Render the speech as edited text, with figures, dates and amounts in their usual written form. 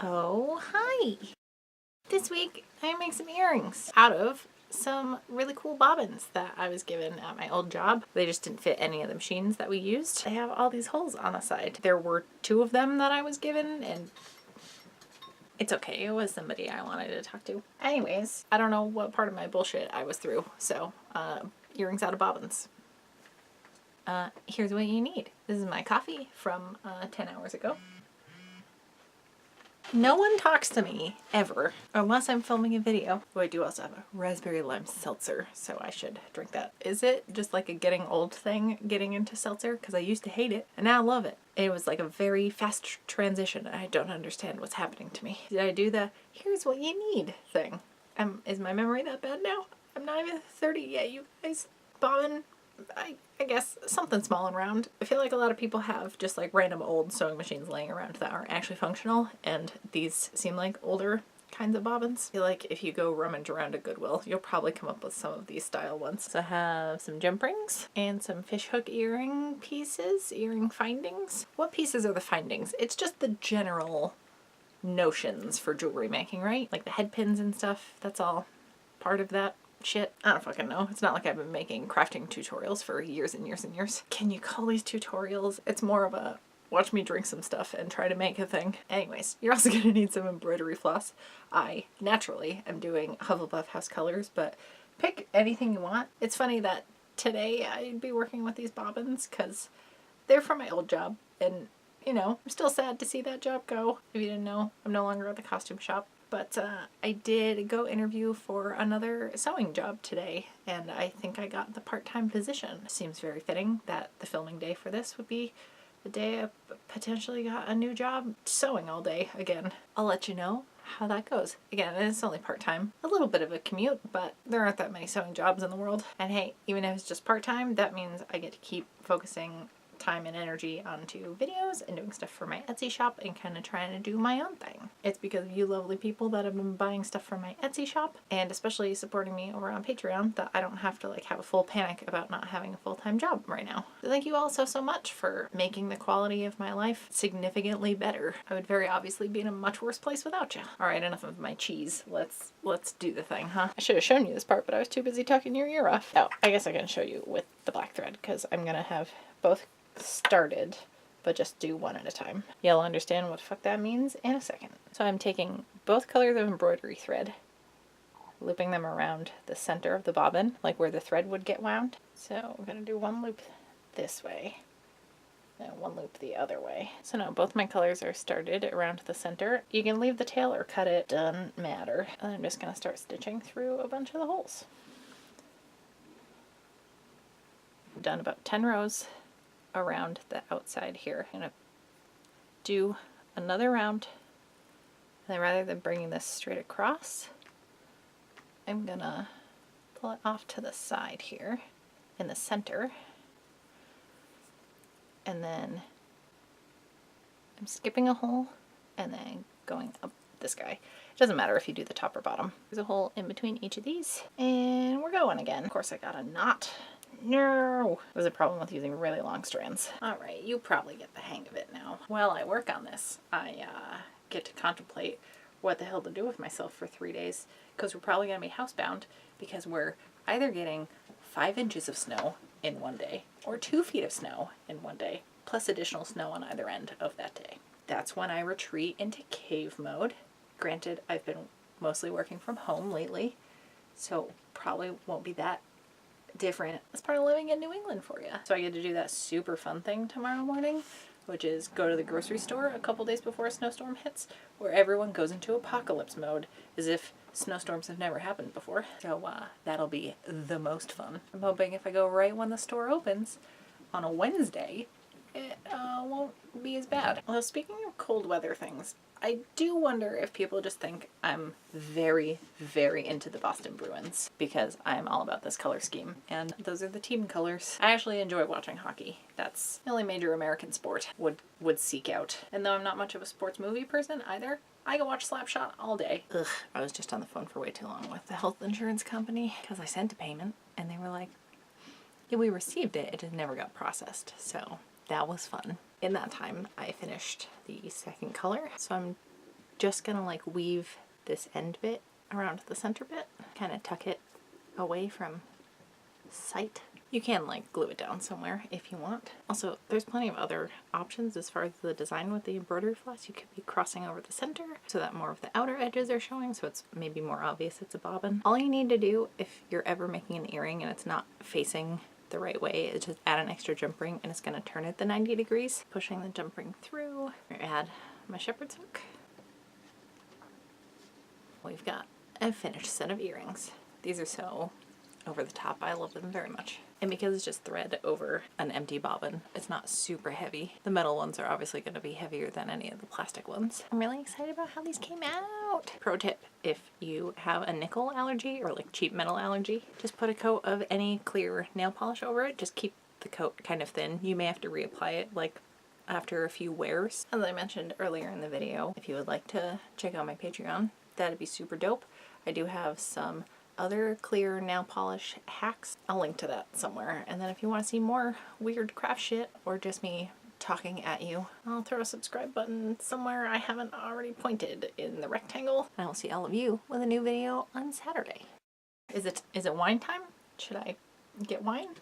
Oh, hi! This week I make some earrings out of some really cool bobbins that I was given at my old job. They just didn't fit any of the machines that we used. They have all these holes on the side. There were 2 of them that I was given, and it's okay. It was somebody I wanted to talk to. Anyways, I don't know what part of my bullshit I was through, so earrings out of bobbins. Here's what you need. This is my coffee from 10 hours ago. No one talks to me, ever, unless I'm filming a video. Oh, I do also have a raspberry lime seltzer, so I should drink that. Is it just like a getting old thing, getting into seltzer? Because I used to hate it, and now I love it. It was like a very fast transition. I don't understand what's happening to me. Did I do the, here's what you need thing? Is my memory that bad now? I'm not even 30 yet, you guys. Bobbin, I guess something small and round. I feel like a lot of people have just like random old sewing machines laying around that aren't actually functional, and these seem like older kinds of bobbins. I feel like if you go rummage around at Goodwill, you'll probably come up with some of these style ones. So I have some jump rings and some fishhook earring pieces, earring findings. What pieces are the findings? It's just the general notions for jewelry making, right? Like the head pins and stuff, that's all part of that shit. I don't fucking know. It's not like I've been making crafting tutorials for years and years and years. Can you call these tutorials? It's more of a watch me drink some stuff and try to make a thing. Anyways, you're also gonna need some embroidery floss. I naturally am doing Hufflepuff House colors, but pick anything you want. It's funny that today I'd be working with these bobbins because they're from my old job, and you know, I'm still sad to see that job go. If you didn't know, I'm no longer at the costume shop. But I did go interview for another sewing job today, and I think I got the part-time position. Seems very fitting that the filming day for this would be the day I potentially got a new job sewing all day again. I'll let you know how that goes. Again, it's only part-time. A little bit of a commute, but there aren't that many sewing jobs in the world. And hey, even if it's just part-time, that means I get to keep focusing time and energy onto videos and doing stuff for my Etsy shop and kind of trying to do my own thing. It's because of you lovely people that have been buying stuff from my Etsy shop and especially supporting me over on Patreon that I don't have to like have a full panic about not having a full-time job right now. So thank you all so much for making the quality of my life significantly better. I would very obviously be in a much worse place without you. All right, enough of my cheese. Let's do the thing, huh? I should have shown you this part, but I was too busy talking your ear off. Oh, I guess I can show you with the black thread because I'm gonna have both started, but just do one at a time. You'll understand what the fuck that means in a second. So I'm taking both colors of embroidery thread, looping them around the center of the bobbin, like where the thread would get wound. So I'm gonna do one loop this way and one loop the other way. So now both my colors are started around the center. You can leave the tail or cut it, doesn't matter. And I'm just gonna start stitching through a bunch of the holes. I've done about 10 rows around the outside here. I'm gonna do another round, and then rather than bringing this straight across, I'm gonna pull it off to the side here in the center, and then I'm skipping a hole and then going up this guy. It doesn't matter if you do the top or bottom. There's a hole in between each of these, and we're going again. Of course I got a knot. No! There's a problem with using really long strands. Alright, you probably get the hang of it now. While I work on this, I get to contemplate what the hell to do with myself for 3 days, because we're probably going to be housebound, because we're either getting 5 inches of snow in one day, or 2 feet of snow in one day, plus additional snow on either end of that day. That's when I retreat into cave mode. Granted, I've been mostly working from home lately, so probably won't be that different. It's part of living in New England for you. So I get to do that super fun thing tomorrow morning, which is go to the grocery store a couple days before a snowstorm hits, where everyone goes into apocalypse mode as if snowstorms have never happened before. So that'll be the most fun. I'm hoping if I go right when the store opens on a Wednesday, it won't be as bad. Although speaking of cold weather things, I do wonder if people just think I'm very, very into the Boston Bruins because I'm all about this color scheme. And those are the team colors. I actually enjoy watching hockey. That's the only major American sport would seek out. And though I'm not much of a sports movie person either, I can watch Slapshot all day. Ugh, I was just on the phone for way too long with the health insurance company because I sent a payment and they were like, yeah, we received it. It just never got processed. So that was fun. In that time, I finished the second color. So I'm just gonna like weave this end bit around the center bit, kind of tuck it away from sight. You can like glue it down somewhere if you want. Also, there's plenty of other options as far as the design with the embroidery floss. You could be crossing over the center so that more of the outer edges are showing, so it's maybe more obvious it's a bobbin. All you need to do if you're ever making an earring and it's not facing the right way is just add an extra jump ring, and it's going to turn it the 90 degrees. Pushing the jump ring through, add my shepherd's hook. We've got a finished set of earrings. These are so over the top. I love them very much. And because it's just thread over an empty bobbin, it's not super heavy. The metal ones are obviously going to be heavier than any of the plastic ones. I'm really excited about how these came out. Pro tip, if you have a nickel allergy or like cheap metal allergy, just put a coat of any clear nail polish over it. Just keep the coat kind of thin. You may have to reapply it like after a few wears. As I mentioned earlier in the video, if you would like to check out my Patreon, that'd be super dope. I do have some other clear nail polish hacks. I'll link to that somewhere. And then if you want to see more weird craft shit or just me talking at you, I'll throw a subscribe button somewhere I haven't already pointed in the rectangle. And I'll see all of you with a new video on Saturday. Is it wine time? Should I get wine?